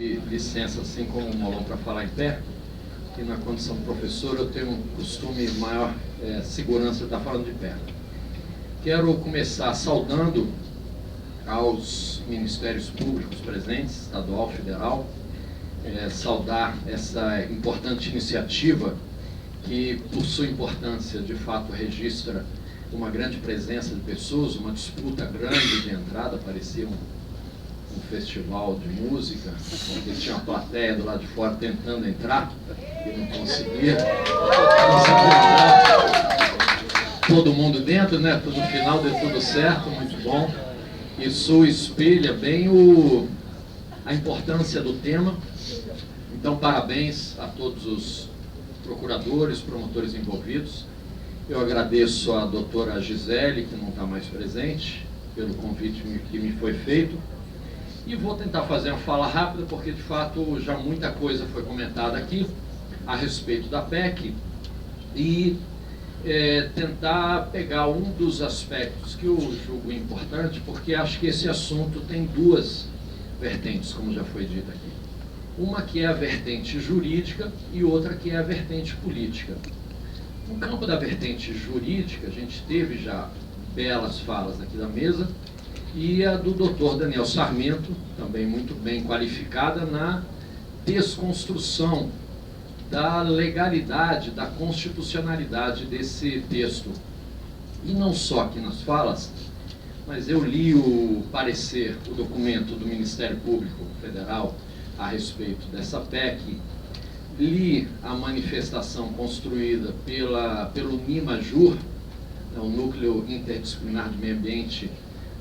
Licença, assim como o Molon, para falar em pé, que na condição de professor eu tenho um costume maior, segurança de estar falando de pé. Quero começar saudando aos ministérios públicos presentes, estadual, federal, saudar essa importante iniciativa que, por sua importância, de fato registra uma grande presença de pessoas, uma disputa grande de entrada, parecia um festival de música, porque tinha uma plateia do lado de fora tentando entrar e não conseguia entrar. Todo mundo dentro, né? No final deu tudo certo, muito bom. Isso espelha bem a importância do tema. Então, parabéns a todos os procuradores, promotores envolvidos. Eu agradeço a doutora Gisele, que não está mais presente, pelo convite que me foi feito. E vou tentar fazer uma fala rápida, porque de fato já muita coisa foi comentada aqui a respeito da PEC e tentar pegar um dos aspectos que eu julgo importante, porque acho que esse assunto tem duas vertentes, como já foi dito aqui. Uma que é a vertente jurídica e outra que é a vertente política. No campo da vertente jurídica, a gente teve já belas falas aqui da mesa, e a do Dr. Daniel Sarmento, também muito bem qualificada na desconstrução da legalidade, da constitucionalidade desse texto. E não só aqui nas falas, mas eu li o parecer, o documento do Ministério Público Federal a respeito dessa PEC, li a manifestação construída pelo NIMAJUR, o Núcleo Interdisciplinar de Meio Ambiente,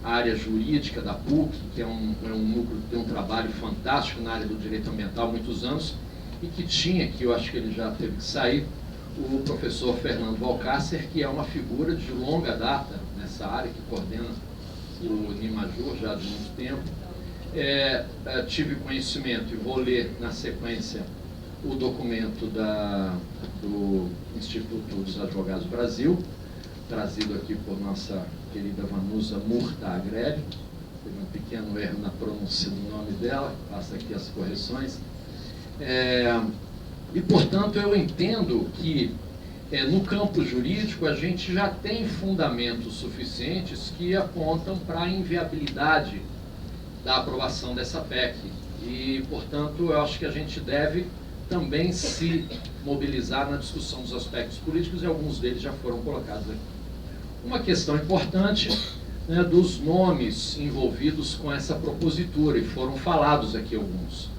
a área jurídica da PUC, que é um núcleo que tem um trabalho fantástico na área do direito ambiental há muitos anos, e que tinha, que eu acho que ele já teve que sair, o professor Fernando Valcárcer, que é uma figura de longa data nessa área, que coordena o NIMAJUR já de muito tempo. Tive conhecimento, e vou ler na sequência o documento do Instituto dos Advogados do Brasil, trazido aqui por nossa querida Vanusa Murta-Agrelli. Teve um pequeno erro na pronúncia do nome dela, faço aqui as correções. E, portanto, eu entendo que no campo jurídico a gente já tem fundamentos suficientes que apontam para a inviabilidade da aprovação dessa PEC. E, portanto, eu acho que a gente deve também se mobilizar na discussão dos aspectos políticos, e alguns deles já foram colocados aqui. Uma questão importante, né, dos nomes envolvidos com essa propositura, e foram falados aqui alguns.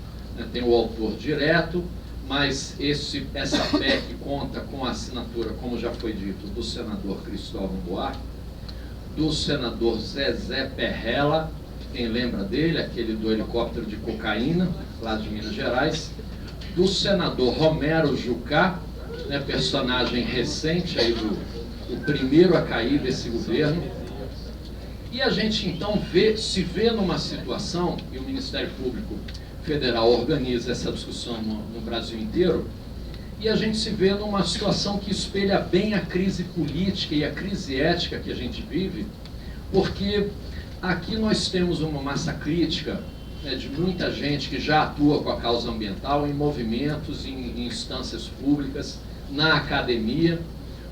Tem o autor direto, mas essa PEC conta com a assinatura, como já foi dito, do senador Cristóvão Buarque, do senador Zezé Perrella, quem lembra dele, aquele do helicóptero de cocaína, lá de Minas Gerais, do senador Romero Jucá, né, personagem recente aí o primeiro a cair desse governo. E a gente então se vê numa situação, e o Ministério Público Federal organiza essa discussão no Brasil inteiro, e a gente se vê numa situação que espelha bem a crise política e a crise ética que a gente vive, porque aqui nós temos uma massa crítica, né, de muita gente que já atua com a causa ambiental em movimentos, em instâncias públicas, na academia.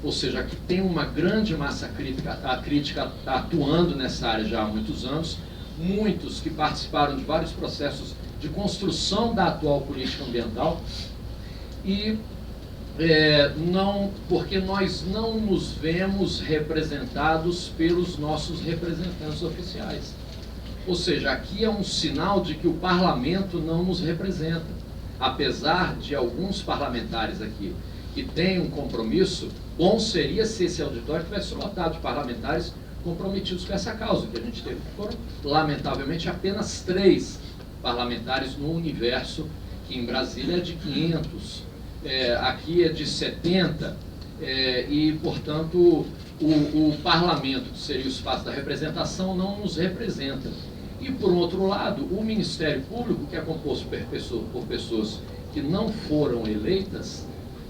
Ou seja, aqui tem uma grande massa crítica, a crítica está atuando nessa área já há muitos anos, muitos que participaram de vários processos de construção da atual política ambiental, e porque nós não nos vemos representados pelos nossos representantes oficiais. Ou seja, aqui é um sinal de que o parlamento não nos representa, apesar de alguns parlamentares aqui que têm um compromisso. Bom seria se esse auditório tivesse lotado de parlamentares comprometidos com essa causa, que a gente teve, foram, lamentavelmente, apenas 3 parlamentares no universo, que em Brasília é de 500, aqui é de 70, e, portanto, o parlamento, que seria o espaço da representação, não nos representa. E, por outro lado, o Ministério Público, que é composto por pessoas que não foram eleitas,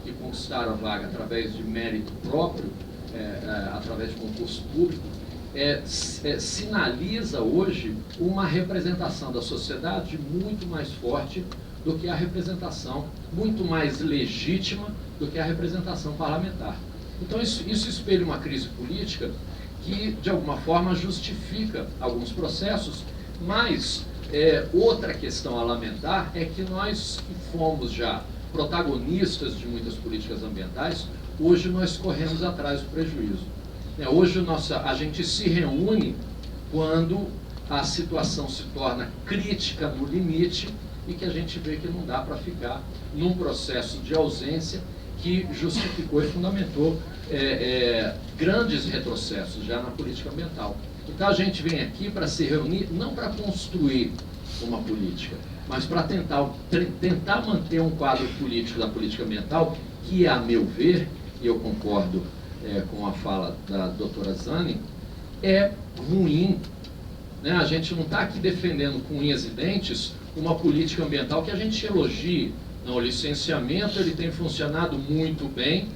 que conquistaram a vaga através de mérito próprio, através de concurso público, sinaliza hoje uma representação da sociedade muito mais forte do que a representação, muito mais legítima do que a representação parlamentar. Então isso espelha uma crise política que, de alguma forma, justifica alguns processos, mas outra questão a lamentar é que nós que fomos já protagonistas de muitas políticas ambientais, hoje nós corremos atrás do prejuízo. Hoje a gente se reúne quando a situação se torna crítica no limite e que a gente vê que não dá para ficar num processo de ausência que justificou e fundamentou grandes retrocessos já na política ambiental. Então a gente vem aqui para se reunir, não para construir uma política, mas para tentar manter um quadro político da política ambiental que, a meu ver, e eu concordo com a fala da doutora Zani, é ruim. Né? A gente não está aqui defendendo com unhas e dentes uma política ambiental que a gente elogie. Não, o licenciamento ele tem funcionado muito bem,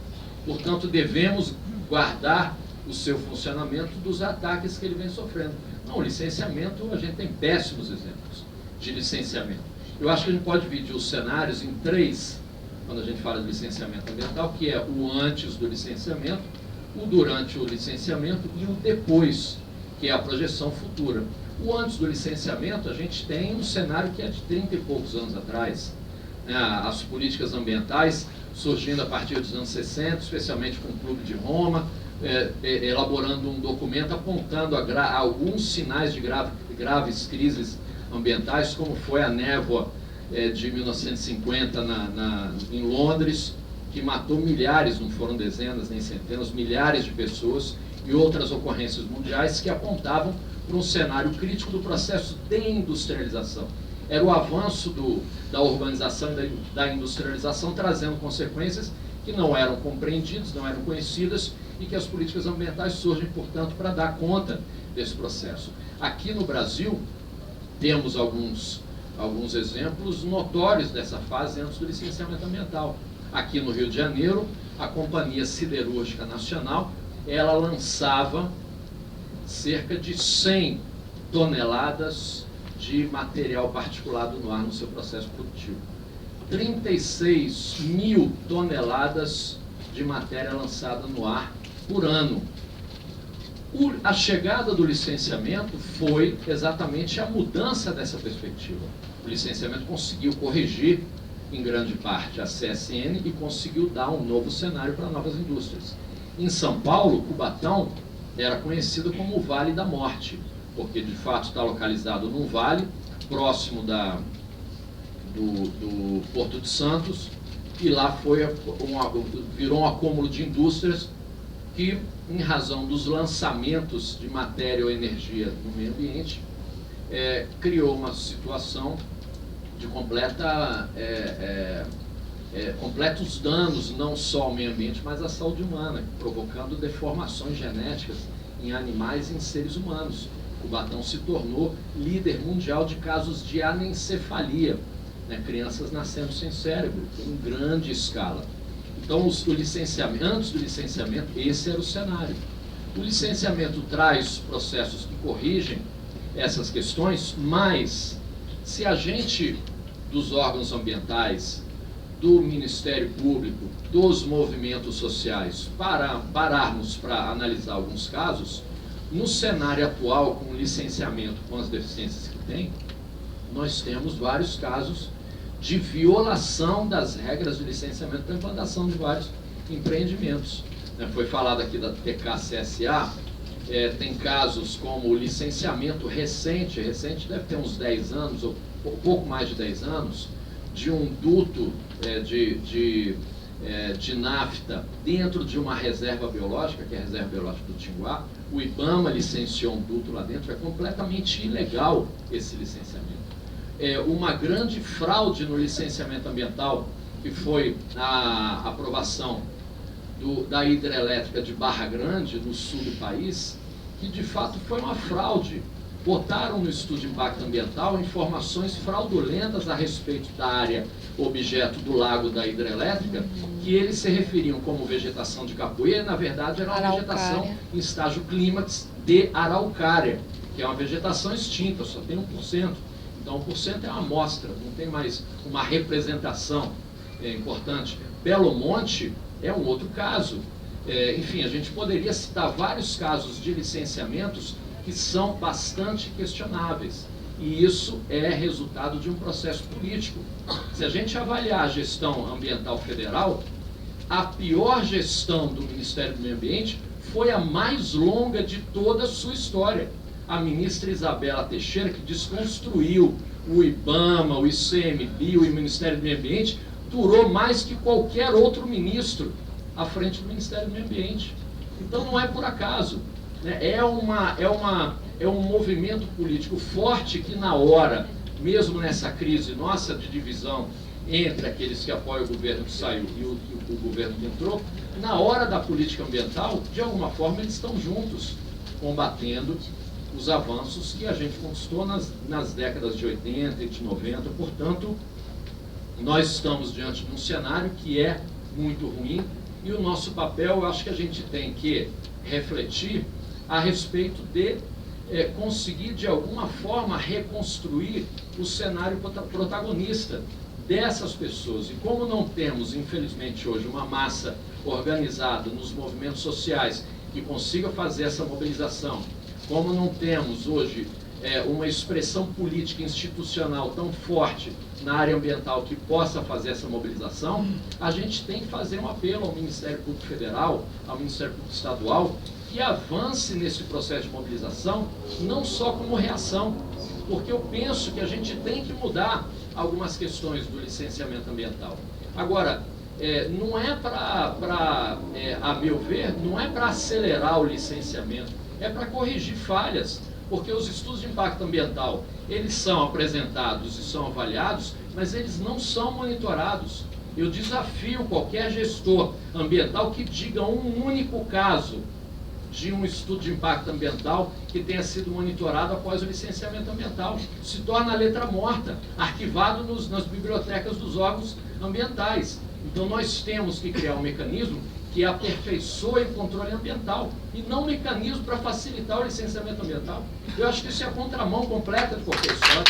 portanto devemos guardar o seu funcionamento dos ataques que ele vem sofrendo. Não, o licenciamento, a gente tem péssimos exemplos de licenciamento. Eu acho que a gente pode dividir os cenários em 3, quando a gente fala de licenciamento ambiental, que é o antes do licenciamento, o durante o licenciamento e o depois, que é a projeção futura. O antes do licenciamento, a gente tem um cenário que é de 30 e poucos anos atrás. As políticas ambientais surgindo a partir dos anos 60, especialmente com o Clube de Roma, elaborando um documento apontando alguns sinais de graves crises ambientais, como foi a névoa de 1950 em Londres, que matou milhares, não foram dezenas nem centenas, milhares de pessoas, e outras ocorrências mundiais que apontavam para um cenário crítico do processo de industrialização. Era o avanço da urbanização e da industrialização, trazendo consequências que não eram compreendidas, não eram conhecidas, e que as políticas ambientais surgem, portanto, para dar conta desse processo. Aqui no Brasil, temos alguns exemplos notórios dessa fase antes do licenciamento ambiental. Aqui no Rio de Janeiro, a Companhia Siderúrgica Nacional, ela lançava cerca de 100 toneladas de material particulado no ar no seu processo produtivo. 36 mil toneladas de matéria lançada no ar por ano. A chegada do licenciamento foi exatamente a mudança dessa perspectiva. O licenciamento conseguiu corrigir, em grande parte, a CSN e conseguiu dar um novo cenário para novas indústrias. Em São Paulo, Cubatão era conhecido como o Vale da Morte, porque de fato está localizado num vale próximo do Porto de Santos, e lá virou um acúmulo de indústrias que, em razão dos lançamentos de matéria ou energia no meio ambiente, criou uma situação de completos danos, não só ao meio ambiente, mas à saúde humana, provocando deformações genéticas em animais e em seres humanos. Cubatão se tornou líder mundial de casos de anencefalia, crianças nascendo sem cérebro, em grande escala. Então, antes do licenciamento, esse era o cenário. O licenciamento traz processos que corrigem essas questões, mas se a gente, dos órgãos ambientais, do Ministério Público, dos movimentos sociais, pararmos para analisar alguns casos, no cenário atual, com o licenciamento, com as deficiências que tem, nós temos vários casos de violação das regras de licenciamento para implantação de vários empreendimentos. Foi falado aqui da TKCSA, tem casos como o licenciamento recente deve ter uns 10 anos, ou pouco mais de 10 anos, de um duto de nafta dentro de uma reserva biológica, que é a Reserva Biológica do Tinguá. O IBAMA licenciou um duto lá dentro, é completamente ilegal esse licenciamento. Uma grande fraude no licenciamento ambiental, que foi a aprovação da hidrelétrica de Barra Grande, no sul do país, que de fato foi uma fraude. Botaram no estudo de impacto ambiental informações fraudulentas a respeito da área objeto do lago da hidrelétrica, que eles se referiam como vegetação de capoeira, na verdade era uma vegetação em estágio clímax de araucária, que é uma vegetação extinta, só tem 1%. Então 1% é uma amostra, não tem mais uma representação importante. Belo Monte é um outro caso. Enfim, a gente poderia citar vários casos de licenciamentos que são bastante questionáveis. E isso é resultado de um processo político. Se a gente avaliar a gestão ambiental federal, a pior gestão do Ministério do Meio Ambiente foi a mais longa de toda a sua história. A ministra Isabela Teixeira, que desconstruiu o IBAMA, o ICMBio e o Ministério do Meio Ambiente, durou mais que qualquer outro ministro à frente do Ministério do Meio Ambiente. Então não é por acaso, né? É um movimento político forte que na hora, mesmo nessa crise nossa de divisão entre aqueles que apoiam o governo que saiu e o governo que entrou, na hora da política ambiental, de alguma forma eles estão juntos, combatendo os avanços que a gente conquistou nas décadas de 80 e de 90. Portanto, nós estamos diante de um cenário que é muito ruim e o nosso papel, eu acho que a gente tem que refletir a respeito de conseguir, de alguma forma, reconstruir o cenário protagonista dessas pessoas. E como não temos, infelizmente, hoje uma massa organizada nos movimentos sociais que consiga fazer essa mobilização, como não temos hoje uma expressão política institucional tão forte na área ambiental que possa fazer essa mobilização, a gente tem que fazer um apelo ao Ministério Público Federal, ao Ministério Público Estadual, que avance nesse processo de mobilização, não só como reação, porque eu penso que a gente tem que mudar algumas questões do licenciamento ambiental. Agora, não é para, a meu ver, não é para acelerar o licenciamento, é para corrigir falhas, porque os estudos de impacto ambiental, eles são apresentados e são avaliados, mas eles não são monitorados. Eu desafio qualquer gestor ambiental que diga um único caso de um estudo de impacto ambiental que tenha sido monitorado após o licenciamento ambiental. Se torna letra morta, arquivado nas bibliotecas dos órgãos ambientais. Então nós temos que criar um mecanismo que aperfeiçoe o controle ambiental e não um mecanismo para facilitar o licenciamento ambiental. Eu acho que isso é a contramão completa de qualquer história.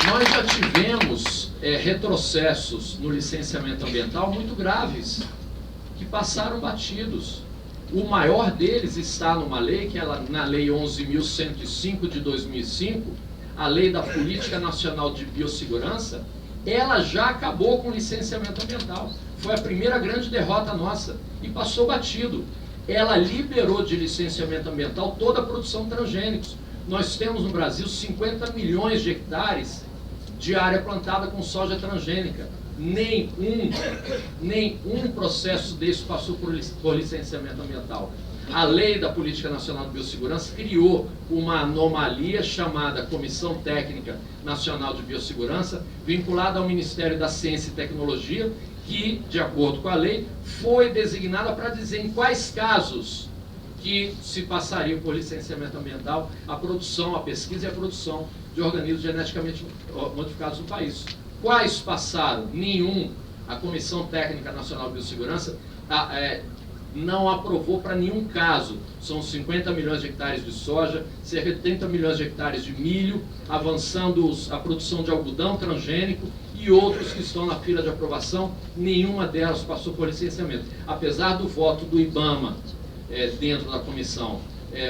Nós já tivemos retrocessos no licenciamento ambiental muito graves, que passaram batidos. O maior deles está numa lei, que é na Lei 11.105 de 2005, a Lei da Política Nacional de Biossegurança. Ela já acabou com o licenciamento ambiental. Foi a primeira grande derrota nossa e passou batido. Ela liberou de licenciamento ambiental toda a produção de transgênicos. Nós temos no Brasil 50 milhões de hectares de área plantada com soja transgênica. Nenhum processo desse passou por licenciamento ambiental. A Lei da Política Nacional de Biossegurança criou uma anomalia chamada Comissão Técnica Nacional de Biossegurança, vinculada ao Ministério da Ciência e Tecnologia, que, de acordo com a lei, foi designada para dizer em quais casos que se passaria por licenciamento ambiental a produção, a pesquisa e a produção de organismos geneticamente modificados no país. Quais passaram? Nenhum. A Comissão Técnica Nacional de Biossegurança não aprovou para nenhum caso. São 50 milhões de hectares de soja, cerca de 30 milhões de hectares de milho, avançando a produção de algodão transgênico e outros que estão na fila de aprovação. Nenhuma delas passou por licenciamento. Apesar do voto do IBAMA dentro da comissão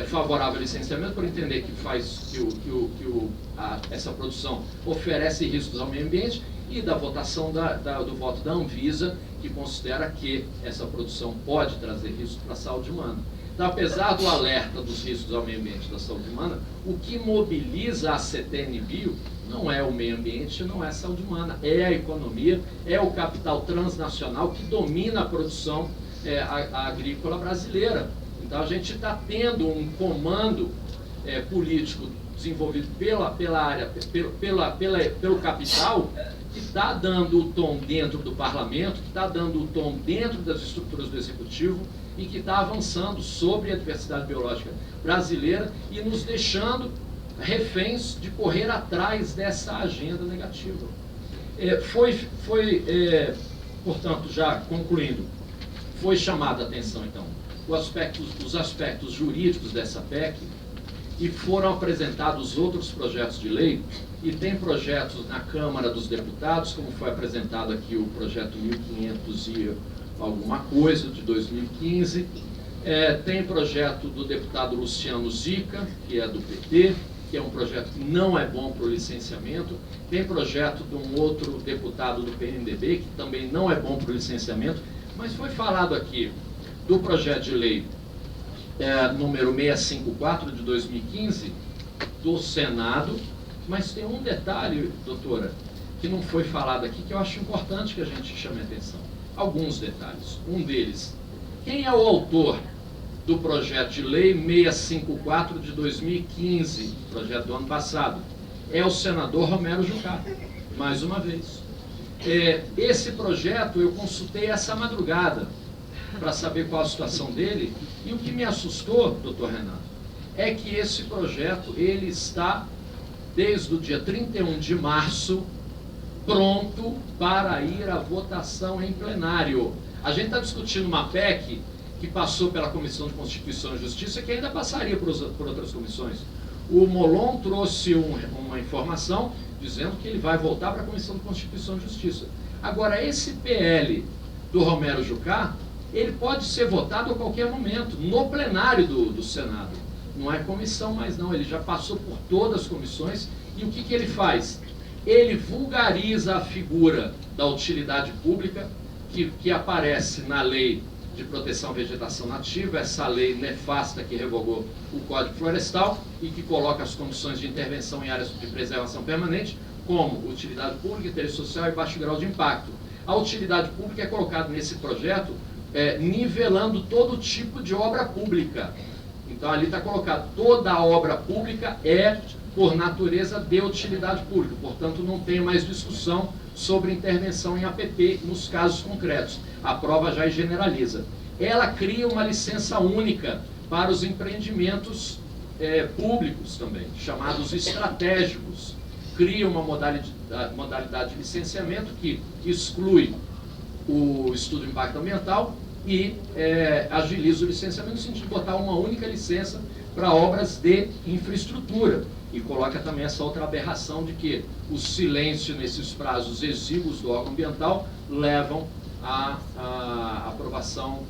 favorável ao licenciamento, por entender que essa produção oferece riscos ao meio ambiente, e da votação do voto da Anvisa, que considera que essa produção pode trazer riscos para a saúde humana. Então, apesar do alerta dos riscos ao meio ambiente e da saúde humana, o que mobiliza a CTN-Bio não é o meio ambiente, não é a saúde humana, é a economia, é o capital transnacional que domina a produção agrícola brasileira. Então a gente está tendo um comando político desenvolvido pelo capital, que está dando o tom dentro do parlamento, que está dando o tom dentro das estruturas do executivo e que está avançando sobre a diversidade biológica brasileira e nos deixando reféns de correr atrás dessa agenda negativa. Portanto, já concluindo, foi chamada a atenção, então, os aspectos jurídicos dessa PEC, e foram apresentados outros projetos de lei, e tem projetos na Câmara dos Deputados, como foi apresentado aqui o projeto 1500 e alguma coisa, de 2015, tem projeto do deputado Luciano Zica, que é do PT, que é um projeto que não é bom para o licenciamento, tem projeto de um outro deputado do PMDB, que também não é bom para o licenciamento, mas foi falado aqui do projeto de lei número 654 de 2015, do Senado, mas tem um detalhe, doutora, que não foi falado aqui, que eu acho importante que a gente chame a atenção. Alguns detalhes. Um deles, quem é o autor do projeto de lei 654 de 2015, projeto do ano passado? É o senador Romero Jucá, mais uma vez. Esse projeto eu consultei essa madrugada para saber qual a situação dele, e o que me assustou, doutor Renato, é que esse projeto ele está, desde o dia 31 de março, pronto para ir à votação em plenário. A gente está discutindo uma PEC que passou pela Comissão de Constituição e Justiça, que ainda passaria por outras comissões. O Molon trouxe uma informação dizendo que ele vai voltar para a Comissão de Constituição e Justiça. Agora, esse PL do Romero Jucá, ele pode ser votado a qualquer momento, no plenário do Senado. Não é comissão mais não, ele já passou por todas as comissões, e o que ele faz? Ele vulgariza a figura da utilidade pública, que aparece na Lei de Proteção à Vegetação Nativa, essa lei nefasta que revogou o Código Florestal e que coloca as condições de intervenção em áreas de preservação permanente como utilidade pública, interesse social e baixo grau de impacto. A utilidade pública é colocada nesse projeto nivelando todo tipo de obra pública. Então ali está colocado, toda a obra pública é, por natureza, de utilidade pública, portanto não tem mais discussão sobre intervenção em APP nos casos concretos. A prova já generaliza. Ela cria uma licença única para os empreendimentos públicos também, chamados estratégicos. Cria uma modalidade de licenciamento que exclui o estudo de impacto ambiental e agiliza o licenciamento no sentido de botar uma única licença para obras de infraestrutura. E coloca também essa outra aberração de que o silêncio nesses prazos exíguos do órgão ambiental levam à aprovação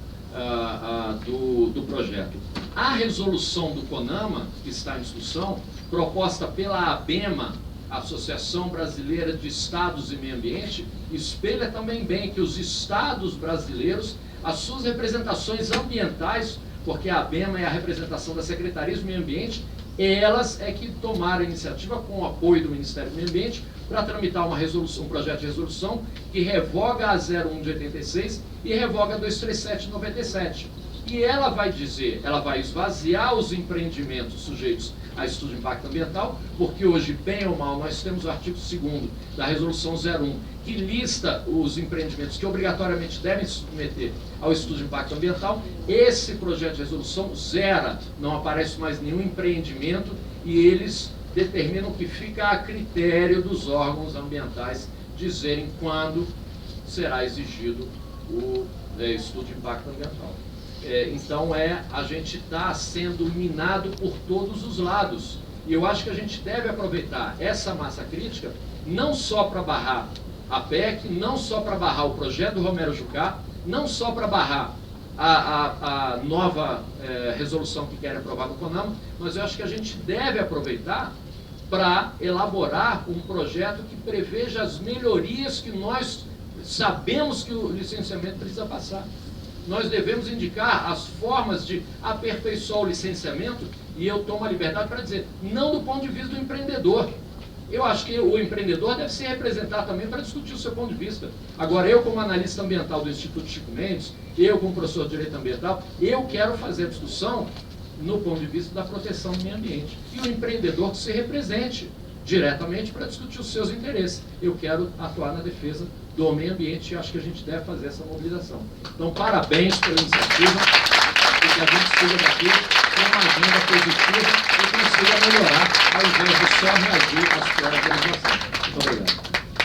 do projeto. A resolução do CONAMA, que está em discussão, proposta pela ABEMA, Associação Brasileira de Estados e Meio Ambiente, espelha também bem que os estados brasileiros, as suas representações ambientais, porque a ABEMA é a representação da Secretaria do Meio Ambiente, elas é que tomaram a iniciativa, com o apoio do Ministério do Meio Ambiente, para tramitar um projeto de resolução que revoga a 01 de 86 e revoga a 237 de 97. E ela vai dizer, ela vai esvaziar os empreendimentos sujeitos a estudo de impacto ambiental, porque hoje, bem ou mal, nós temos o artigo 2º da resolução 01, que lista os empreendimentos que obrigatoriamente devem se submeter ao estudo de impacto ambiental. Esse projeto de resolução zera, não aparece mais nenhum empreendimento, e eles determinam que fica a critério dos órgãos ambientais dizerem quando será exigido o estudo de impacto ambiental. Então a gente está sendo minado por todos os lados. E eu acho que a gente deve aproveitar essa massa crítica não só para barrar a PEC, não só para barrar o projeto do Romero Jucá, não só para barrar a nova resolução que querem aprovar no CONAMA, mas eu acho que a gente deve aproveitar para elaborar um projeto que preveja as melhorias que nós sabemos que o licenciamento precisa passar. Nós devemos indicar as formas de aperfeiçoar o licenciamento, e eu tomo a liberdade para dizer, não do ponto de vista do empreendedor. Eu acho que o empreendedor deve se representar também para discutir o seu ponto de vista. Agora, eu como analista ambiental do Instituto Chico Mendes, eu como professor de Direito Ambiental, eu quero fazer a discussão no ponto de vista da proteção do meio ambiente. E o empreendedor que se represente diretamente para discutir os seus interesses. Eu quero atuar na defesa do meio ambiente e acho que a gente deve fazer essa mobilização. Então, parabéns pela iniciativa e que a gente esteja daqui com uma agenda positiva e consiga melhorar ao invés de só reagir às provas da legislação. Muito obrigado.